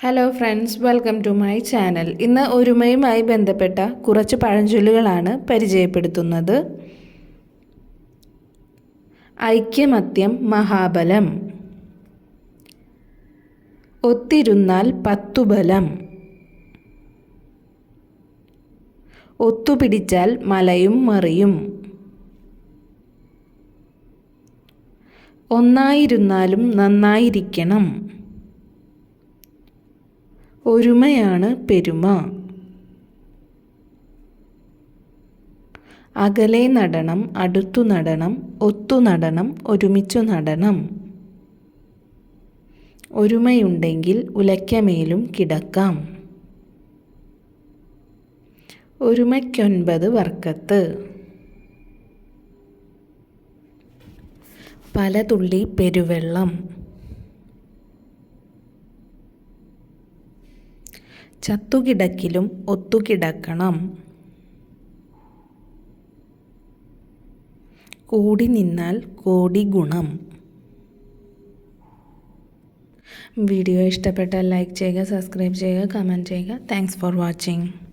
Hello friends, welcome to my channel. ഇന്ന് ഒരുമയുമായി ബന്ധപ്പെട്ട കുറച്ച് പഴഞ്ചൊല്ലുകളാണ് പരിചയപ്പെടുത്തുന്നത്. ഐക്യമത്യം മഹാബലം. ഒത്തിരുന്നാൽ പത്തുബലം. ഒത്തുപിടിച്ചാൽ മലയും മറിയും. ഒന്നായിരുന്നാലും നന്നായിരിക്കണം. ഒരുമയാണ് പെരുമ. അകലെ നടണം, അടുത്തു നടണം, ഒത്തു നടണം, ഒരുമിച്ചു നടണം. ഒരുമയുണ്ടെങ്കിൽ ഉലയ്ക്കമേലും കിടക്കാം. ഒരുമയ്ക്കൊൻപത് വർക്കത്ത്. പല തുള്ളി പെരുവെള്ളം. ചത്തുകിടക്കിലും ഒത്തുകിടക്കണം. കൂടി നിന്നാൽ കോടി ഗുണം. വീഡിയോ ഇഷ്ടപ്പെട്ടാൽ ലൈക്ക് ചെയ്യുക, സബ്സ്ക്രൈബ് ചെയ്യുക, കമൻറ്റ് ചെയ്യുക. Thanks for watching.